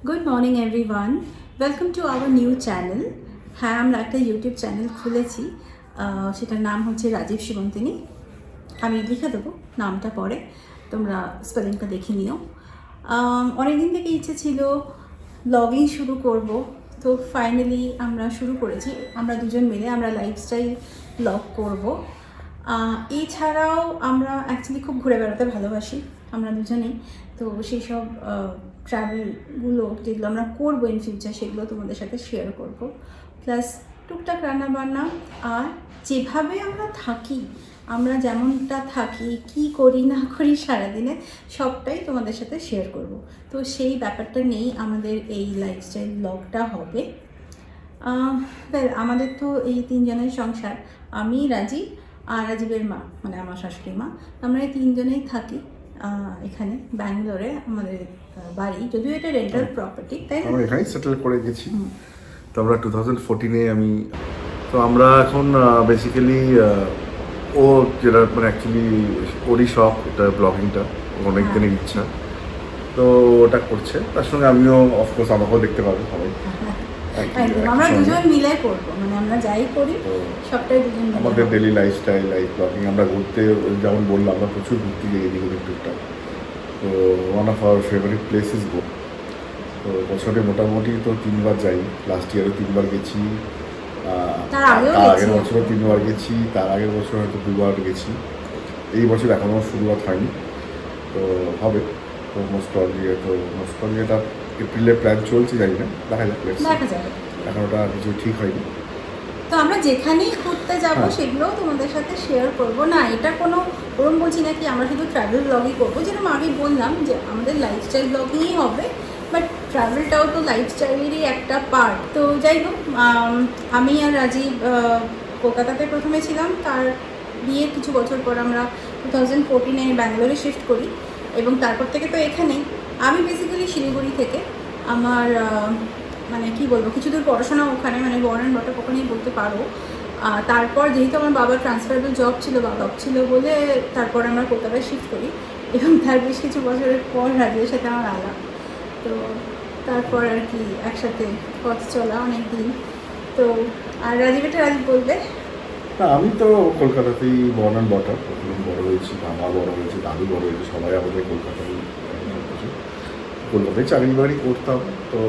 Good morning everyone, welcome to our new channel. হ্যাঁ, আমরা একটা ইউটিউব চ্যানেল খুলেছি, সেটার নাম হচ্ছে রাজীব শিবন্তিনী। আমি লিখে দেবো নামটা পরে, তোমরা স্পেলিংটা দেখে নিও। অনেকদিন থেকে ইচ্ছে ছিল ব্লগিং শুরু করব, তো ফাইনালি আমরা শুরু করেছি। আমরা দুজন মিলে আমরা লাইফস্টাইল ব্লগ করব। এছাড়াও আমরা অ্যাকচুয়ালি খুব ঘুরে বেড়াতে ভালোবাসি আমরা দুজনেই, তো সেই সব ট্রাভেলগুলো যেগুলো আমরা করবো ইন ফিউচার সেগুলো তোমাদের সাথে শেয়ার করব। প্লাস টুকটাক রান্নাবান্না, আর যেভাবে আমরা থাকি, আমরা যেমনটা থাকি, কি করি না করি সারাদিনে, সবটাই তোমাদের সাথে শেয়ার করব। তো সেই ব্যাপারটা নিয়েই আমাদের এই লাইফস্টাইল ব্লগটা হবে। আমাদের তো এই তিনজনের সংসার, আমি, রাজীব আর রাজীবের মা, মানে আমার শাশুড়ি মা। আমরা এই তিনজনেই থাকি এখানে ব্যাঙ্গালোরে। আমাদের বাড়ি, যদিও এটা রেন্টাল প্রপার্টি, তাই আমরা এখানেই সেটেল করে গেছি। তো আমরা 2014-এ আমরা এখন বেসিক্যালি ও যেটা মানে অ্যাকচুয়ালি ওরই শখ, এটা ব্লগিংটা অনেক দিনের ইচ্ছা, তো ওটা করছে। তার সঙ্গে আমিও অফকোর্স আমাকেও দেখতে পাবো সবাই। আমরা দুজন মিলে করবো, মানে আমরা যাই করি সবটাই দুজন মিলে। আমাদের ডেলি লাইফস্টাইল, লাইফ ব্লগিং। আমরা ঘুরতে, যেমন বললাম, আমরা প্রচুর ঘুরতে যাই এদিকে টুকটাক। তো one of our favourite places গো। তো বছরে মোটামুটি তো 3বার যাই। লাস্ট ইয়ারও 3বার গেছি, তার আগের বছরও 3বার গেছি, তার আগের বছর হয়তো 2বার গেছি। এই বছর এখনও শুরুয়াত হয়নি, তো হবে। তো মোস্ট প্রবলি এটা এপ্রিলে প্ল্যান চলছে, জানি না, দেখা যাক। এখন ওটা কিছু ঠিক হয়নি। তো আমরা যেখানেই ঘুরতে যাবো সেগুলোও তোমাদের সাথে শেয়ার করবো। না, এটা কোনো ওরম বলছি না কি আমরা শুধু ট্রাভেল ব্লগই করবো। যেরকম আগে বললাম যে আমাদের লাইফস্টাইল ব্লগিংই হবে, বাট ট্রাভেলটাও তো লাইফস্টাইলেরই একটা পার্ট। তো যাই হোক, আমি আর রাজীব কলকাতাতে প্রথমে ছিলাম, তার বিয়ের কিছু বছর পর আমরা 2014-এ ব্যাঙ্গালোরে শিফট করি, এবং তারপর থেকে তো এখানেই। আমি বেসিক্যালি শিলিগুড়ি থেকে, আমার মানে কি বলবো, কিছু দূর পড়াশোনা ওখানে, মানে বর্ন অ্যান্ড বটআপ ওখানেই বলতে পারো। তারপর যেহেতু আমার বাবার ট্রান্সফারেবল জব ছিল বলে তারপর আমরা কলকাতায় শিফট করি, এবং তার বেশ কিছু বছরের পর রাজীবের সাথে আমার আলাপ। তো তারপর আর কি একসাথে পথ চলা অনেক দিন। তো আর রাজীব বলবে। না, আমি তো কলকাতাতেই বর্ন অ্যান্ড বটআপ, বড় হয়েছি, বাবা বড় হয়েছে, দাদু বড় হয়েছে, সবাই আমাদের কলকাতায় চাকরি বাড়ি করতাম। তো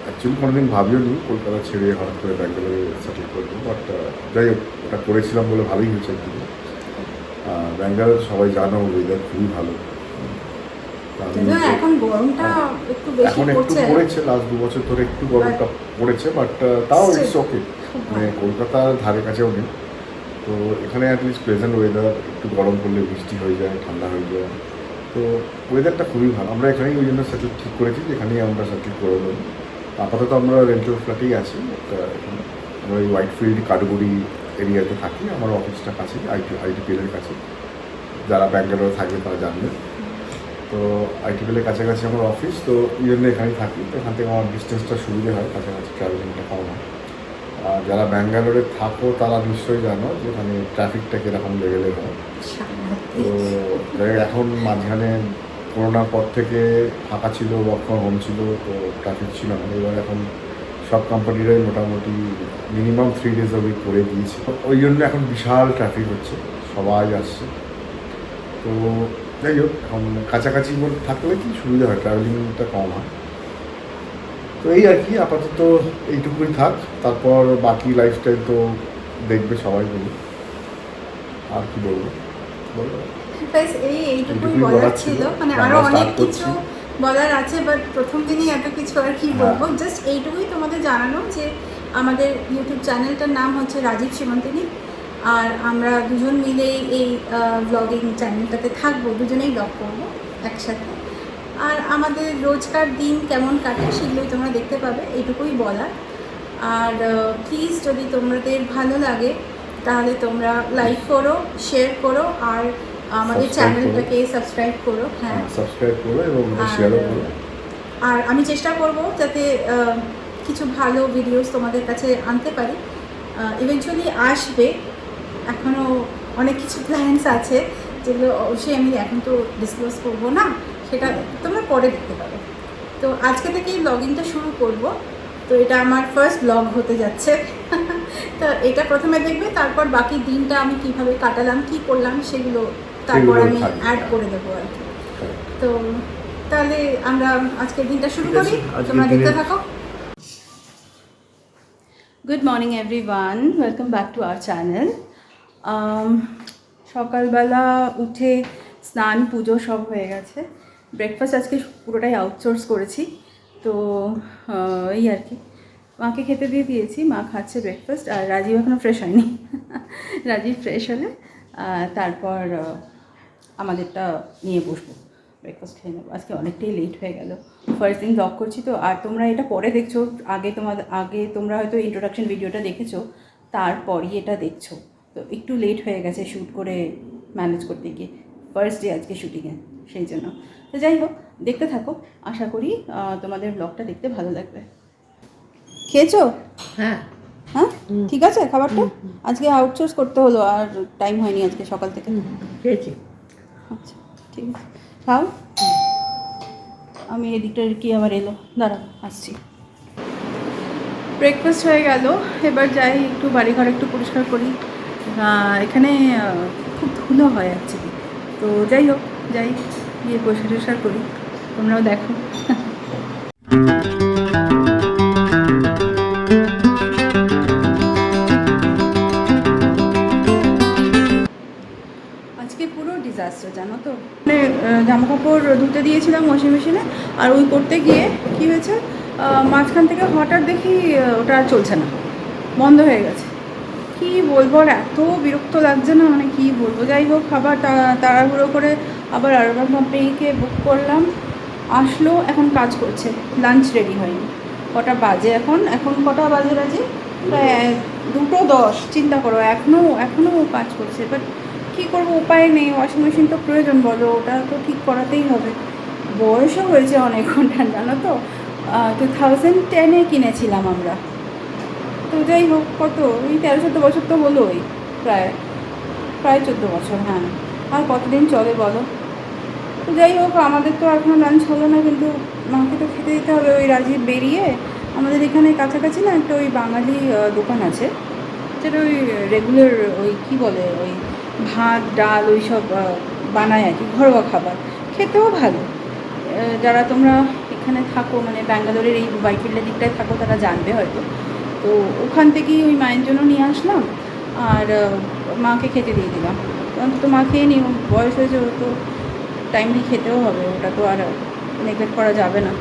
অ্যাকচুয়ালি কোনোদিন ভাবিও নি কলকাতা ছেড়ে হঠাৎ করে ব্যাঙ্গালোরে সেটেল করবো, বাট যাই হোক, ওটা করেছিলাম বলে ভালোই হয়েছে একদিকে। ব্যাঙ্গালোর সবাই জানো, ওয়েদার খুবই ভালো। এখন গরমটা এখন একটু পড়েছে, লাস্ট 2 বছর ধরে একটু গরমটা পড়েছে, বাট তাও ইটস ওকে। মানে কলকাতার ধারে কাছেও নেই, তো এখানে অ্যাটলিস্ট প্লেজেন্ট ওয়েদার। একটু গরম পড়লে বৃষ্টি হয়ে যায়, ঠান্ডা হয়ে যায়, তো ওয়েদারটা খুবই ভালো। আমরা এখানেই ওই জন্য সেটেল ঠিক করেছি যে এখানেই আমরা সেটেল করে দেবো। আপাতত আমরা রেন্টাল ফ্ল্যাটেই আছি একটা এখানে। আমরা ওই হোয়াইটফিল্ড কাঠগুড়ি এরিয়াতে থাকি। আমার অফিসটা কাছে, আইটিপিএলের কাছে। যারা ব্যাঙ্গালোরে থাকবে তারা জানবে। তো আইটিপিএলের কাছাকাছি আমার অফিস, তো এই জন্য এখানেই থাকি। তো এখান থেকে আমার ডিস্টেন্সটা সুবিধে হয়, কাছাকাছি ট্রাভেলিংটা কম হয়। আর যারা ব্যাঙ্গালোরে থাকো তারা নিশ্চয়ই জানো যে এখানে ট্রাফিকটা কীরকম লেভেলের হয়। তো এখন মাঝখানে করোনার পর থেকে ফাঁকা ছিল, ওয়ার্ক ফ্রম হোম ছিল, তো ট্রাফিক ছিল না। এবার এখন সব কোম্পানিরাই মোটামুটি মিনিমাম 3 days a week করে দিয়েছে। ওই জন্য এখন বিশাল ট্রাফিক হচ্ছে, সবাই আসছে। তো যাই হোক, এখন কাছাকাছি থাকলে কি সুবিধা হয়, ট্রাভেলিংটা কম হয়। তো এই আর কি, আপাতত এইটুকুই থাক। তারপর বাকি লাইফস্টাইল তো দেখবে সবাই, বলি আর কি বলবো। এইটুকুই বলার ছিল, মানে আরো অনেক কিছু বলার আছে, বাট প্রথম দিনই এত কিছু আর কি বলবো। জাস্ট এইটুকুই তোমাদের জানানো যে আমাদের ইউটিউব চ্যানেলটার নাম হচ্ছে রাজীব শিবন্তিনী, আর আমরা দুজন মিলেই এই ব্লগিং চ্যানেলটাতে থাকবো, দুজনেই ব্লগ করবো একসাথে। আর আমাদের রোজকার দিন কেমন কাটে সেগুলোই তোমরা দেখতে পাবে, এইটুকুই বলার। আর প্লিজ, যদি তোমাদের ভালো লাগে তাহলে তোমরা লাইক করো, শেয়ার করো, আর আমাদের চ্যানেলটাকে সাবস্ক্রাইব করো। হ্যাঁ, সাবস্ক্রাইব করো এবং শেয়ারও করো। আর আমি চেষ্টা করব যাতে কিছু ভালো ভিডিওস তোমাদের কাছে আনতে পারি। ইভেনচুয়ালি আসবে, এখনও অনেক কিছু প্ল্যানস আছে যেগুলো অবশ্যই আমি এখন তো ডিসক্লোজ করবো না, সেটা তোমরা পরে দেখতে পাবে। তো তো আজকে থেকেই ব্লগিংটা শুরু করব। তো এটা আমার ফার্স্ট ব্লগ হতে যাচ্ছে। তো এটা প্রথমে দেখবে, তারপর বাকি দিনটা আমি কিভাবে কাটালাম, কি করলাম সেগুলো তারপর আমি অ্যাড করে দেবো আর কি। তো তাহলে আমরা আজকের দিনটা শুরু করি, তোমরা দেখতে থাকো। Good morning everyone, welcome back to our channel. সকালবেলা উঠে স্নান পুজো সব হয়ে গেছে। ব্রেকফাস্ট আজকে পুরোটাই আউটসোর্স করেছি। তো এই আর কি, মাকে খেতে দিয়ে দিয়েছি, মা খাচ্ছে ব্রেকফাস্ট। আর রাজীব এখনও ফ্রেশ হয়নি। রাজীব ফ্রেশ হলে তারপর আমাদেরটা নিয়ে বসবো, ব্রেকফাস্ট খেয়ে নেবো। আজকে অনেকটাই লেট হয়ে গেল, ফার্স্ট দিন ব্লগ করছি তো। আর তোমরা এটা পরে দেখছো, আগে তোমরা হয়তো ইন্ট্রোডাকশন ভিডিওটা দেখেছো, তারপরই এটা দেখছো। তো একটু লেট হয়ে গেছে শ্যুট করে ম্যানেজ করতে গিয়ে, ফার্স্ট ডে আজকে শ্যুটিংয়ে, সেই জন্য। তো যাই হোক, দেখতে থাকো, আশা করি তোমাদের ব্লগটা দেখতে ভালো লাগবে। খেয়েছো? হ্যাঁ হ্যাঁ, ঠিক আছে খাবারটা। আজকে আউটসোর্স করতে হলো, আর টাইম হয়নি আজকে সকাল থেকে। খেয়েছি। আচ্ছা ঠিক আছে, খাও। আমি এদিকটার কি আবার এলো, দাঁড়াও আসছি। ব্রেকফাস্ট হয়ে গেল, এবার যাই একটু বাড়িঘর একটু পরিষ্কার করি। এখানে খুব ধুলো হয় অ্যাকচুয়ালি। তো যাই হোক, যাই গিয়ে পরিষ্কার টরিষ্কার করি, তোমরাও দেখো। আজকে পুরো ডিজাস্টার, জানো তো। মানে জামা কাপড় ধুতে দিয়েছিলাম ওয়াশিং মেশিনে, আর ওই করতে গিয়ে কী হয়েছে, মাঝখান থেকে হঠাৎ দেখি ওটা আর চলছে না, বন্ধ হয়ে গেছে। কি বলবো, আর এত বিরক্ত লাগছে না, মানে কি বলবো। যাই হোক, আবার তাড়াহুড়ো করে আবার আরবান কোম্পানিকে বুক করলাম, আসলো, এখন কাজ করছে। লাঞ্চ রেডি হয়নি। কটা বাজে এখন কটা বাজে রাজি? প্রায় 2:10। চিন্তা করো, এখনও কাজ করছে। বাট কী করবো, উপায় নেই, ওয়াশিং মেশিন তো প্রয়োজন, বলো, ওটা তো ঠিক করাতেই হবে। বয়সও হয়েছে অনেক, জানো তো। 2010-এ কিনেছিলাম আমরা। তো যাই হোক, কত ওই 13-14 বছর তো হলোই, প্রায় 14 বছর। হ্যাঁ, আর কতদিন চলে বলো। তো যাই হোক, আমাদের তো এখনও লাঞ্চ হলো না, কিন্তু মাকে তো খেতে দিতে হবে। ওই রাজীব বেরিয়ে আমাদের এখানে কাছাকাছি না একটা ওই বাঙালি দোকান আছে, যেটা ওই রেগুলার ওই কী বলে, ওই ভাত ডাল ওই সব বানায় আর কি, ঘরোয়া খাবার, খেতেও ভালো। যারা তোমরা এখানে থাকো, মানে ব্যাঙ্গালোরের এই বাইফিল্ডের দিকটায় থাকো, তারা জানবে হয়তো। তো ওখান থেকেই ওই মায়ের জন্য নিয়ে আসলাম, আর মাকে খেতে দিয়ে দিলাম। অন্তত মা খেয়ে নি, বয়স হয়েছে, ও তো টাইমলি খেতেও হবে, ওটা তো আর নেগলেক্ট করা যাবে না।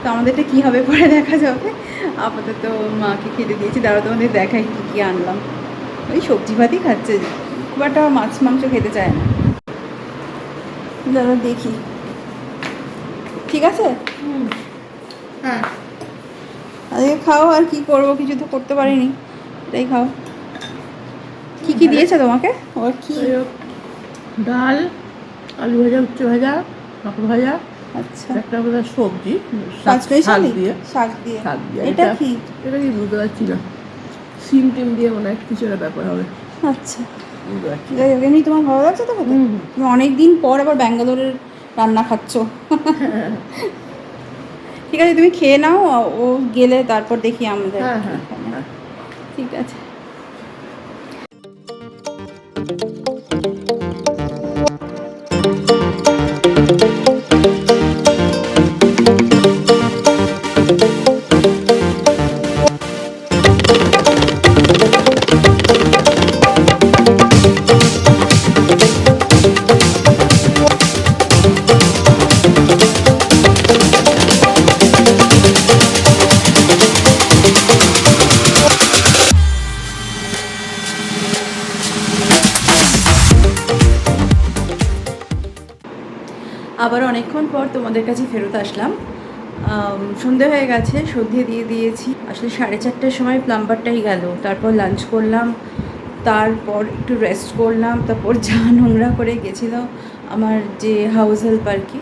তো আমাদেরটা কী হবে পরে দেখা যাবে, আপাতত মাকে খেতে দিয়েছি। দাঁড়াও তোমাদের দেখাই কী কী আনলাম। ওই সবজি ভাতই খাচ্ছে, খুব একটা মাছ মাংস খেতে চায় না। দাঁড়া দেখি, ঠিক আছে। হ্যাঁ, আজকে খাও, আর কি করবো, কিছু তো করতে পারিনি, এটাই খাও। কি কি দিয়েছে তোমাকে? ওর কি? ডাল, আলু ভাজা, উচ্ছে ভাজা, কাঁকড় ভাজা, আচ্ছা, একটা বোধ সবজি, শাক দিয়ে। শাক দিয়ে। এটা এটা কি? এটা কি বুঝতে পারছি না, সিম টিম দিয়ে মনে হয় কিছু একটা ব্যাপার হবে, আচ্ছা, বুঝতে পারছি না। যাই হোক, এমনি তোমার ভালো লাগছে তো খেতে? তুমি অনেক দিন পর আবার ব্যাঙ্গালোরের রান্না খাচ্ছ। ঠিক আছে, তুমি খেয়ে নাও, ও গেলে তারপর দেখি আমাদের। হ্যাঁ হ্যাঁ হ্যাঁ, ঠিক আছে। আবার অনেকক্ষণ পর তোমাদের কাছে ফেরত আসলাম। সন্ধে হয়ে গেছে, সন্ধে দিয়ে দিয়েছি। আসলে 4:30টার সময় প্লাম্বারটাই গেল, তারপর লাঞ্চ করলাম, তারপর একটু রেস্ট করলাম, তারপর যা নোংরা করে গেছিলো আমার যে হাউস হেল্প আর কি,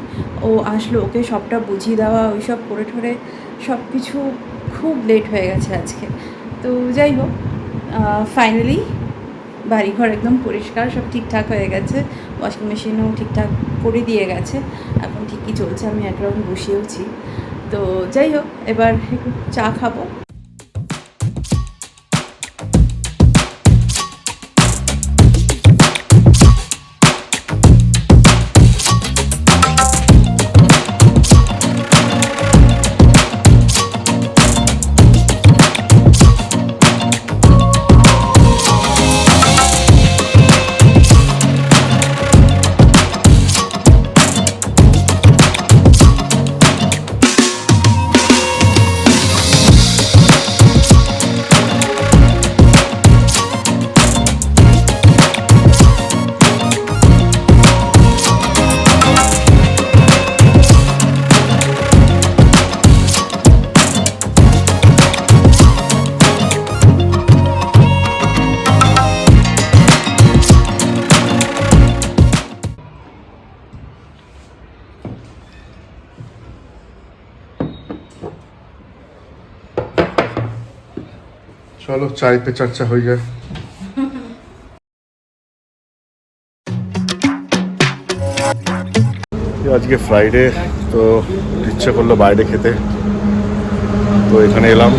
ও আসলো, ওকে সবটা বুঝিয়ে দেওয়া, ওই সব করে ঠরে সব কিছু খুব লেট হয়ে গেছে আজকে। তো যাই হোক, ফাইনালি বাড়িঘর একদম পরিষ্কার, সব ঠিকঠাক হয়ে গেছে, ওয়াশিং মেশিনও ঠিকঠাক করে দিয়ে গেছে, এখন ঠিকই চলছে। আমি এক রাউন্ড বসিয়েওছি। তো তো যাই হোক, এবার একটু চা খাবো। চলো চায় পে চর্চা হয়ে যায়। আজকে ফ্রাইডে, তো ইচ্ছে করলো বাইরে খেতে, তো এখানে এলাম।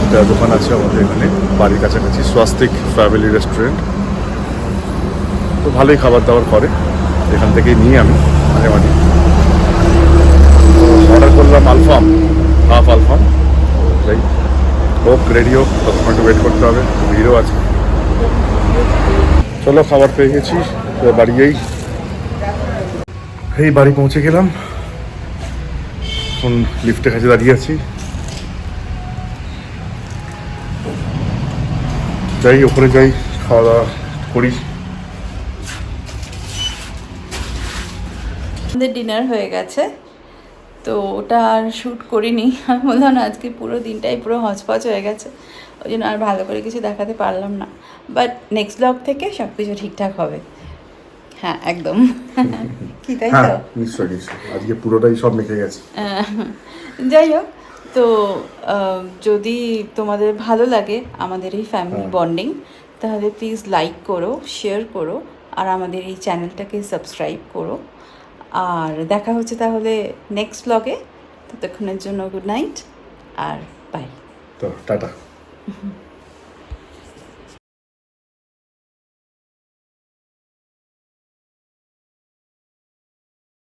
একটা দোকান আছে আমাদের এখানে বাড়ির কাছাকাছি, স্বাস্তিক ফ্যামিলি রেস্টুরেন্ট। তো ভালোই খাবার দাবার করে, এখান থেকেই নিই আমি মাঝে মাঝে। অর্ডার করলাম আলফাম, হাফ আলফাম। যাই হোক, রেডি হোক, ততক্ষণ একটু ওয়েট করতে হবে, ভিড়ও আছে। চলো, খাবার পেয়ে গেছি, বাড়ি যাই। এই বাড়ি পৌঁছে গেলাম, এখন লিফটের কাছে দাঁড়িয়ে আছি। যাই ওপরে যাই, খাওয়া দাওয়া করি। আমাদের ডিনার হয়ে গেছে, তো ওটা আর শ্যুট করিনি। আমি বললাম না, আজকে পুরো দিনটাই পুরো হচপচ হয়ে গেছে, ওই জন্য আর ভালো করে কিছু দেখাতে পারলাম না। বাট নেক্সট ব্লগ থেকে সব কিছু ঠিকঠাক হবে। হ্যাঁ, একদম। কি তাই তো? নিশ্চয়ই নিশ্চয়ই, আজকে পুরোটাই সব মেখে গেছে। যাই হোক, তো যদি তোমাদের ভালো লাগে আমাদের এই ফ্যামিলি বন্ডিং, তাহলে প্লিজ লাইক করো, শেয়ার করো, আর আমাদের এই চ্যানেলটাকে সাবস্ক্রাইব করো। আর দেখা হচ্ছে তাহলে নেক্সট ব্লগে। ততক্ষণের জন্য গুড নাইট আর বাই। তো টাটা।